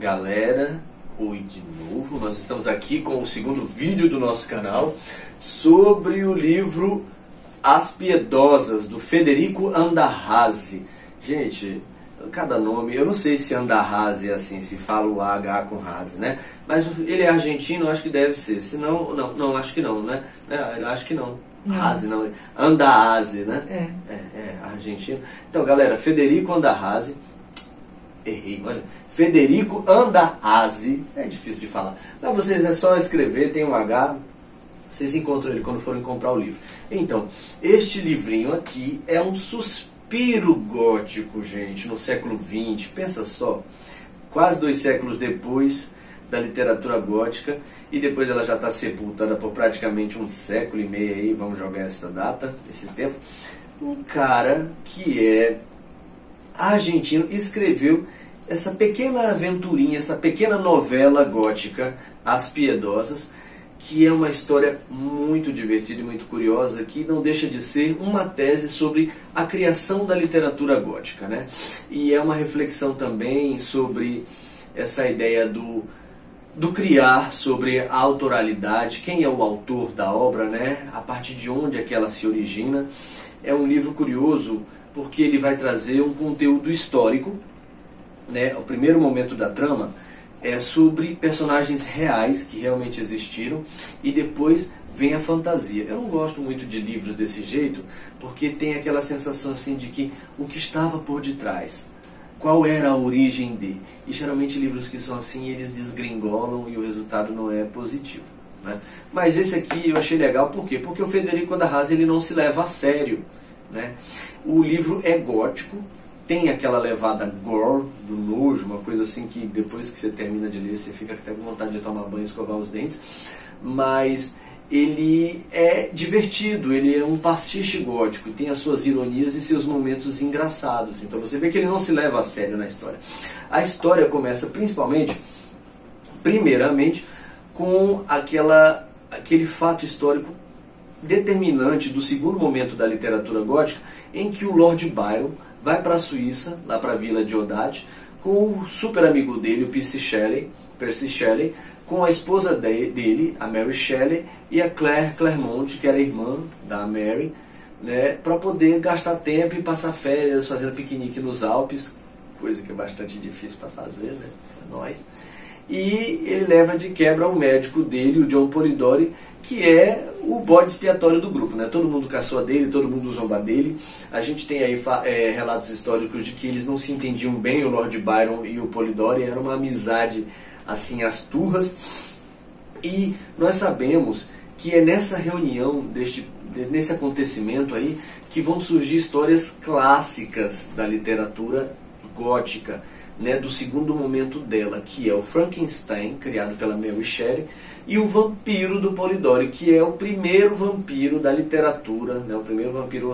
Galera, oi de novo, nós estamos aqui com o segundo vídeo do nosso canal sobre o livro As Piedosas, do Federico Andahasi. Gente, cada nome, eu não sei se Andahasi é assim, se fala o H com Hasi, né? Mas ele é argentino, acho que deve ser, se não, não, acho que não, né? Acho que não. Hasi não, Andahasi, né? É argentino. Então galera, Federico Andahasi, errei, olha, Federico Andahasi, é difícil de falar, mas vocês é só escrever, tem um H, vocês encontram ele quando forem comprar o livro. Então, este livrinho aqui é um suspiro gótico, gente, no século XX, pensa só, quase 2 séculos depois da literatura gótica, e depois ela já está sepultada por praticamente 1 século e meio aí, vamos jogar essa data, esse tempo. Um cara que é argentino escreveu essa pequena aventurinha, essa pequena novela gótica, As Piedosas, que é uma história muito divertida e muito curiosa, que não deixa de ser uma tese sobre a criação da literatura gótica, né? E é uma reflexão também sobre essa ideia do criar, sobre a autoralidade, quem é o autor da obra, né? A partir de onde é que ela se origina. É um livro curioso porque ele vai trazer um conteúdo histórico, né? O primeiro momento da trama é sobre personagens reais que realmente existiram, e depois vem a fantasia. Eu não gosto muito de livros desse jeito, porque tem aquela sensação assim de que o que estava por detrás, qual era a origem de... E geralmente livros que são assim, eles desgringolam e o resultado não é positivo, né? Mas esse aqui eu achei legal, por quê? Porque o Federico Andahasi, ele não se leva a sério, né? O livro é gótico, tem aquela levada gore, do nojo, uma coisa assim que depois que você termina de ler, você fica até com vontade de tomar banho e escovar os dentes, mas ele é divertido, ele é um pastiche gótico, tem as suas ironias e seus momentos engraçados. Então você vê que ele não se leva a sério na história. A história começa primeiramente, com aquele fato histórico determinante do segundo momento da literatura gótica, em que o Lord Byron vai para a Suíça, lá para a vila de Odate, com o super amigo dele, o Percy Shelley, com a esposa dele, a Mary Shelley, e a Claire Clairmont, que era irmã da Mary, né, para poder gastar tempo e passar férias, fazendo piquenique nos Alpes, coisa que é bastante difícil para fazer, né, para nós. E ele leva de quebra o médico dele, o John Polidori, que é o bode expiatório do grupo, né? Todo mundo caçou dele, todo mundo zomba dele. A gente tem aí relatos históricos de que eles não se entendiam bem, o Lord Byron e o Polidori, era uma amizade assim às turras. E nós sabemos que é nessa reunião, nesse acontecimento aí, que vão surgir histórias clássicas da literatura gótica, né, do segundo momento dela, que é o Frankenstein, criado pela Mary Shelley, e o Vampiro do Polidori, que é o primeiro vampiro da literatura, né, o primeiro vampiro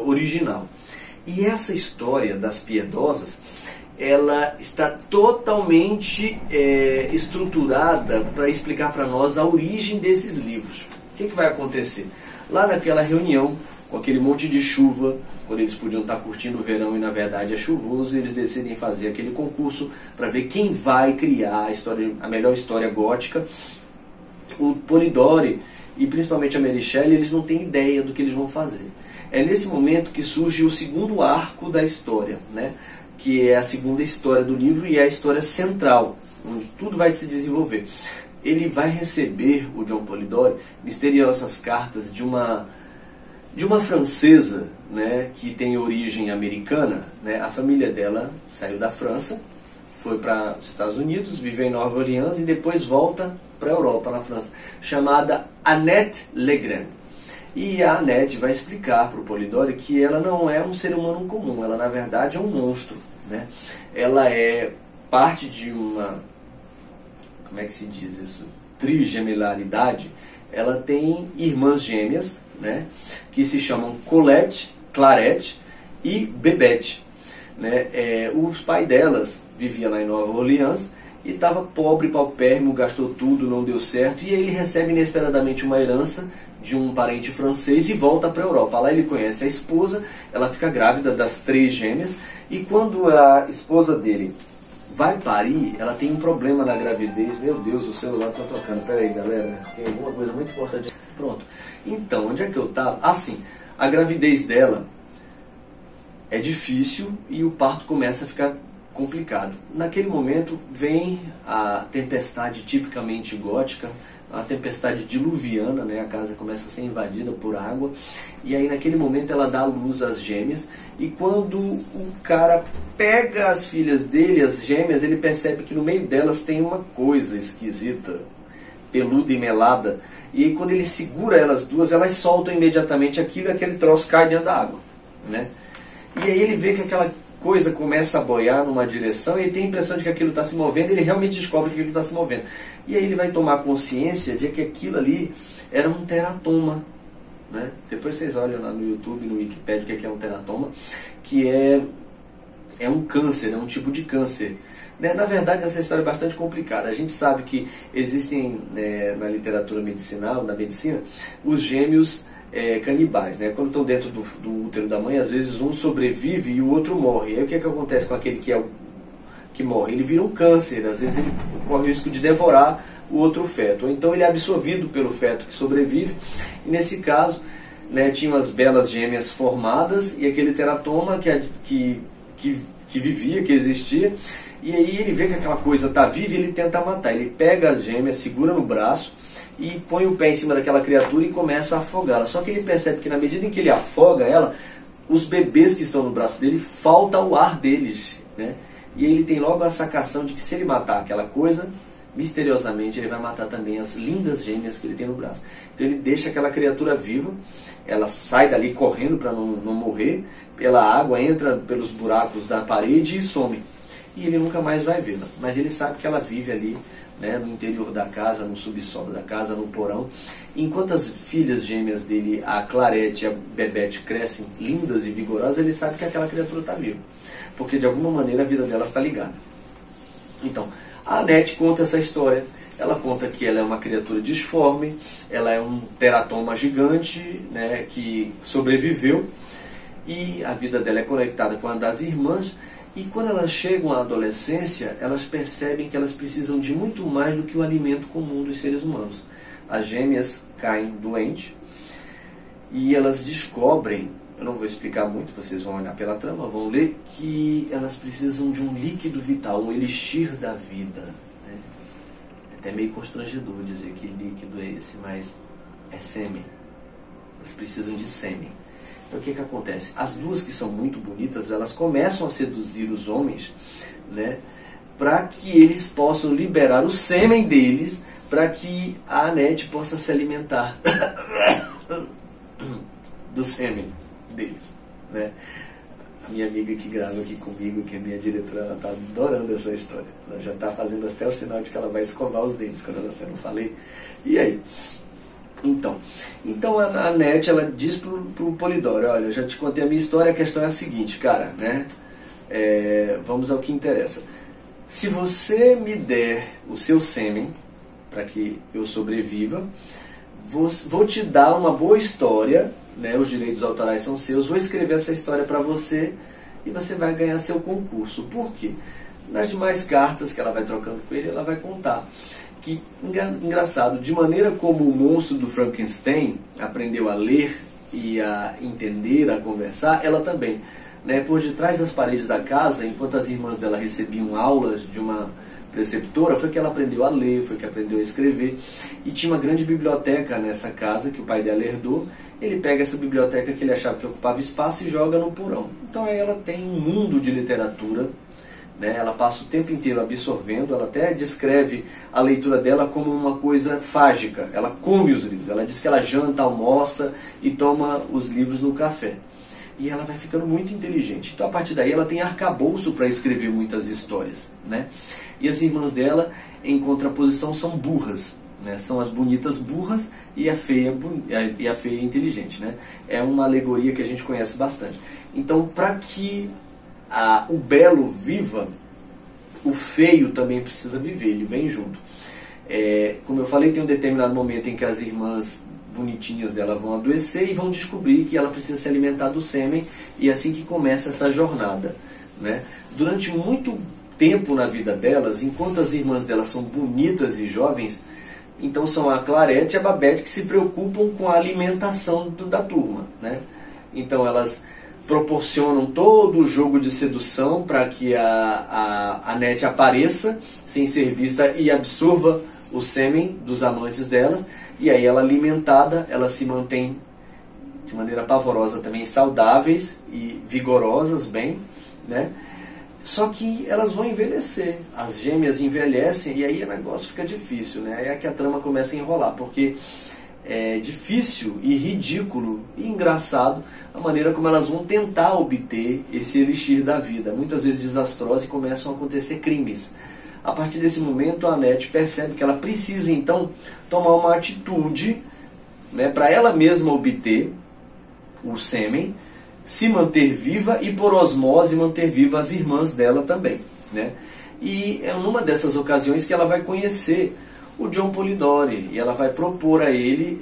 original. E essa história das Piedosas, ela está totalmente estruturada para explicar para nós a origem desses livros. O que vai acontecer? Lá naquela reunião, com aquele monte de chuva, quando eles podiam estar curtindo o verão e na verdade é chuvoso, eles decidem fazer aquele concurso para ver quem vai criar a melhor história gótica. O Polidori e principalmente a Mary Shelley, eles não têm ideia do que eles vão fazer. É nesse momento que surge o segundo arco da história, né? Que é a segunda história do livro e é a história central, onde tudo vai se desenvolver. Ele vai receber, o John Polidori, misteriosas cartas de uma francesa, né, que tem origem americana, né? A família dela saiu da França, foi para os Estados Unidos, viveu em Nova Orleans e depois volta para a Europa, na França, chamada Annette Legrand. E a Annette vai explicar para o Polidori que ela não é um ser humano comum, ela na verdade é um monstro, né? Ela é parte de uma, como é que se diz isso? Trigemelaridade. Ela tem irmãs gêmeas, né, que se chamam Colette, Clarette e Bebete, né? O pai delas vivia lá em Nova Orleans e estava pobre, paupérrimo, gastou tudo, não deu certo, e ele recebe inesperadamente uma herança de um parente francês e volta para a Europa. Lá ele conhece a esposa, ela fica grávida das 3 gêmeas, e quando a esposa dele vai parir, ela tem um problema na gravidez. Meu Deus, o celular tá tocando. Pera aí, galera, tem alguma coisa muito importante. Pronto. Então, onde é que eu tava? Assim, a gravidez dela é difícil e o parto começa a ficar complicado. Naquele momento vem a tempestade tipicamente gótica, a tempestade diluviana, né? A casa começa a ser invadida por água, e aí naquele momento ela dá à luz às gêmeas, e quando o cara pega as filhas dele, as gêmeas, ele percebe que no meio delas tem uma coisa esquisita, peluda e melada, e aí quando ele segura elas duas, elas soltam imediatamente aquilo e aquele troço cai dentro da água, né? E aí ele vê que aquela coisa começa a boiar numa direção e ele tem a impressão de que aquilo está se movendo, ele realmente descobre que aquilo está se movendo. E aí ele vai tomar consciência de que aquilo ali era um teratoma, né? Depois vocês olham lá no YouTube, no Wikipedia, o que é um teratoma, que é um câncer, é um tipo de câncer. Na verdade, essa história é bastante complicada. A gente sabe que existem, na literatura medicinal, na medicina, os gêmeos canibais, né? Quando estão dentro do útero da mãe, às vezes um sobrevive e o outro morre. E aí o que acontece com aquele que morre? Ele vira um câncer, às vezes ele corre o risco de devorar o outro feto. Ou então ele é absorvido pelo feto que sobrevive. E nesse caso, né, tinha umas belas gêmeas formadas e aquele teratoma que vivia, que existia. E aí ele vê que aquela coisa está viva e ele tenta matar. Ele pega as gêmeas, segura no braço e põe o pé em cima daquela criatura e começa a afogá-la. Só que ele percebe que na medida em que ele afoga ela, os bebês que estão no braço dele, falta o ar deles, né? E aí ele tem logo a sacação de que se ele matar aquela coisa, misteriosamente ele vai matar também as lindas gêmeas que ele tem no braço. Então ele deixa aquela criatura viva, ela sai dali correndo para não morrer, pela água, entra pelos buracos da parede e some. E ele nunca mais vai vê-la. Mas ele sabe que ela vive ali, né, no interior da casa, no subsolo da casa, no porão. Enquanto as filhas gêmeas dele, a Clarete e a Bebete, crescem lindas e vigorosas, ele sabe que aquela criatura está viva. Porque de alguma maneira a vida delas está ligada. Então, a Annette conta essa história. Ela conta que ela é uma criatura disforme, ela é um teratoma gigante, né, que sobreviveu. E a vida dela é conectada com a das irmãs. E quando elas chegam à adolescência, elas percebem que elas precisam de muito mais do que o alimento comum dos seres humanos. As gêmeas caem doentes e elas descobrem, eu não vou explicar muito, vocês vão olhar pela trama, vão ler, que elas precisam de um líquido vital, um elixir da vida. Né? É até meio constrangedor dizer que líquido é esse, mas é sêmen. Elas precisam de sêmen. Então o que acontece? As duas que são muito bonitas, elas começam a seduzir os homens, né, para que eles possam liberar o sêmen deles, para que a Annette possa se alimentar do sêmen deles. Né? A minha amiga que grava aqui comigo, que é minha diretora, ela está adorando essa história. Ela já está fazendo até o sinal de que ela vai escovar os dentes quando ela sair, não falei. E aí? Então a Annette, ela diz pro Polidoro: olha, eu já te contei a minha história, a questão é a seguinte, cara, né? Vamos ao que interessa. Se você me der o seu sêmen para que eu sobreviva, vou te dar uma boa história, né? Os direitos autorais são seus, vou escrever essa história para você e você vai ganhar seu concurso. Por quê? Nas demais cartas que ela vai trocando com ele, ela vai contar que, engraçado, de maneira como o monstro do Frankenstein aprendeu a ler e a entender, a conversar, ela também, né, por detrás das paredes da casa, enquanto as irmãs dela recebiam aulas de uma preceptora, foi que ela aprendeu a ler, foi que aprendeu a escrever, e tinha uma grande biblioteca nessa casa que o pai dela herdou. Ele pega essa biblioteca que ele achava que ocupava espaço e joga no porão. Então aí ela tem um mundo de literatura, né? Ela passa o tempo inteiro absorvendo. Ela até descreve a leitura dela como uma coisa fágica. Ela come os livros, ela diz que ela janta, almoça e toma os livros no café. E ela vai ficando muito inteligente. Então a partir daí ela tem arcabouço para escrever muitas histórias, né? E as irmãs dela, em contraposição, são burras, né? São as bonitas burras e a feia inteligente, né? É uma alegoria que a gente conhece bastante. Então, para que o belo viva, o feio também precisa viver, ele vem junto. Como eu falei, tem um determinado momento em que as irmãs bonitinhas dela vão adoecer e vão descobrir que ela precisa se alimentar do sêmen, e é assim que começa essa jornada, né? Durante muito tempo na vida delas, enquanto as irmãs delas são bonitas e jovens, então são a Clarete e a Babette que se preocupam com a alimentação da turma, né? Então elas proporcionam todo o jogo de sedução para que a Annette apareça sem ser vista e absorva o sêmen dos amantes delas, e aí ela alimentada, ela se mantém de maneira pavorosa também saudáveis e vigorosas bem, né? Só que elas vão envelhecer, as gêmeas envelhecem e aí o negócio fica difícil, né? Aí é que a trama começa a enrolar, porque é difícil e ridículo e engraçado a maneira como elas vão tentar obter esse elixir da vida, muitas vezes desastrosa, e começam a acontecer crimes. A partir desse momento a Annette percebe que ela precisa então tomar uma atitude, né, para ela mesma obter o sêmen, se manter viva e por osmose manter viva as irmãs dela também, né? E é numa dessas ocasiões que ela vai conhecer o John Polidori, e ela vai propor a ele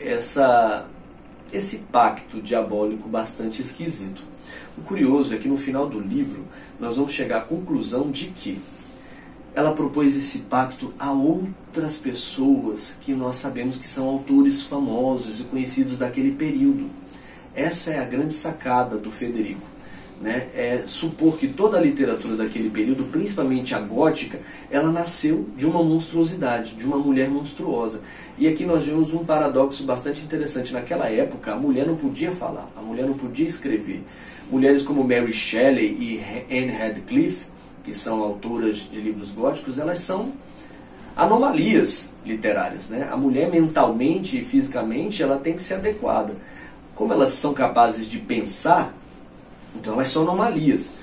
esse pacto diabólico bastante esquisito. O curioso é que no final do livro nós vamos chegar à conclusão de que ela propôs esse pacto a outras pessoas que nós sabemos que são autores famosos e conhecidos daquele período. Essa é a grande sacada do Federico, né? É supor que toda a literatura daquele período, principalmente a gótica, ela nasceu de uma monstruosidade, de uma mulher monstruosa. E aqui nós vemos um paradoxo bastante interessante. Naquela época, a mulher não podia falar, a mulher não podia escrever. Mulheres como Mary Shelley e Anne Radcliffe, que são autoras de livros góticos, elas são anomalias literárias, né? A mulher mentalmente e fisicamente ela tem que ser adequada. Como elas são capazes de pensar, então elas são anomalias.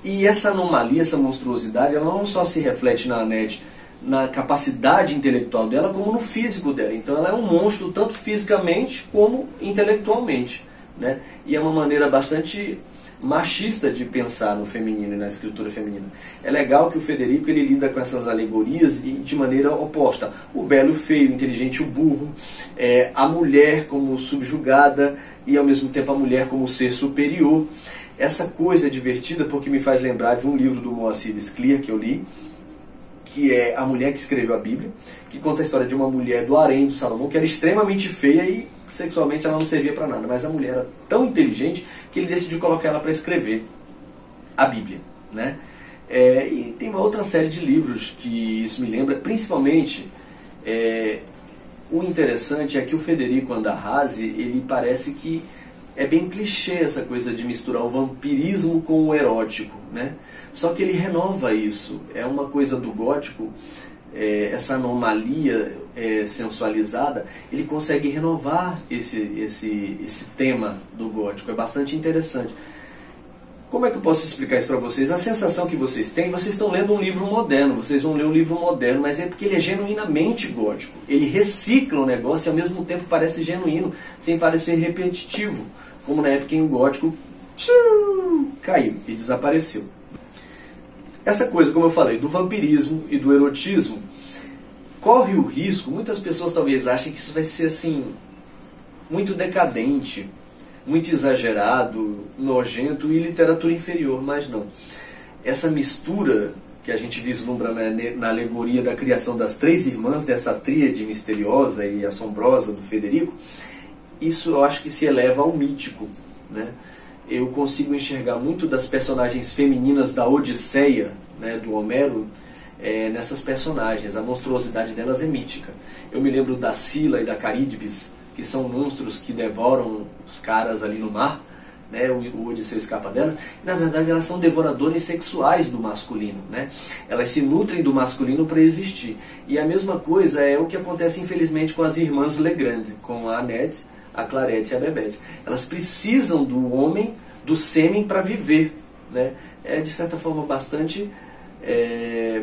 E essa anomalia, essa monstruosidade, ela não só se reflete na Annette, na capacidade intelectual dela, como no físico dela. Então ela é um monstro tanto fisicamente como intelectualmente, né? E é uma maneira bastante machista de pensar no feminino e na escritura feminina. É legal que o Federico ele lida com essas alegorias de maneira oposta. O belo e o feio, o inteligente e o burro, a mulher como subjugada e ao mesmo tempo a mulher como ser superior. Essa coisa é divertida porque me faz lembrar de um livro do Moacir Scliar que eu li, que é A Mulher que Escreveu a Bíblia, que conta a história de uma mulher do harém do Salomão que era extremamente feia e sexualmente ela não servia para nada, mas a mulher era tão inteligente que ele decidiu colocar ela para escrever a Bíblia, né? E tem uma outra série de livros que isso me lembra, principalmente o interessante é que o Federico Andahasi, ele parece que é bem clichê essa coisa de misturar o vampirismo com o erótico, né? Só que ele renova isso, é uma coisa do gótico, essa anomalia sensualizada, ele consegue renovar esse tema do gótico, é bastante interessante. Como é que eu posso explicar isso para vocês? A sensação que vocês têm, vocês estão lendo um livro moderno, vocês vão ler um livro moderno, mas é porque ele é genuinamente gótico. Ele recicla o negócio e ao mesmo tempo parece genuíno, sem parecer repetitivo, como na época em o gótico caiu e desapareceu. Essa coisa, como eu falei, do vampirismo e do erotismo, corre o risco, muitas pessoas talvez achem que isso vai ser assim, muito decadente, muito exagerado, nojento e literatura inferior, mas não. Essa mistura que a gente vislumbra na alegoria da criação das três irmãs, dessa tríade misteriosa e assombrosa do Federico, isso eu acho que se eleva ao mítico, né? Eu consigo enxergar muito das personagens femininas da Odisseia, né, do Homero, nessas personagens. A monstruosidade delas é mítica. Eu me lembro da Sila e da Carídibes, que são monstros que devoram os caras ali no mar, né? O Odisseu escapa dela. E, na verdade, elas são devoradores sexuais do masculino, né? Elas se nutrem do masculino para existir. E a mesma coisa é o que acontece, infelizmente, com as irmãs Legrand, com a Annette, a Clarete e a Babette. Elas precisam do homem, do sêmen, para viver, né? É, de certa forma, bastante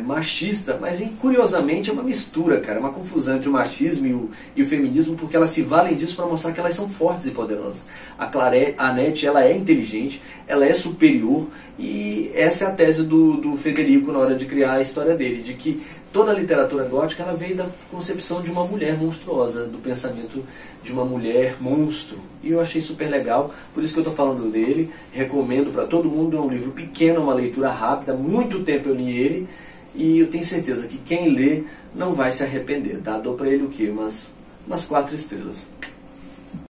machista, mas curiosamente é uma mistura, cara, uma confusão entre o machismo e o feminismo, porque elas se valem disso para mostrar que elas são fortes e poderosas. A Annette, ela é inteligente, ela é superior, e essa é a tese do Federico na hora de criar a história dele, de que toda a literatura gótica ela veio da concepção de uma mulher monstruosa, do pensamento de uma mulher monstro. E eu achei super legal, por isso que eu estou falando dele, recomendo para todo mundo, é um livro pequeno, uma leitura rápida, muito tempo eu li ele, e eu tenho certeza que quem lê não vai se arrepender. Dou para ele o quê? Umas 4 estrelas.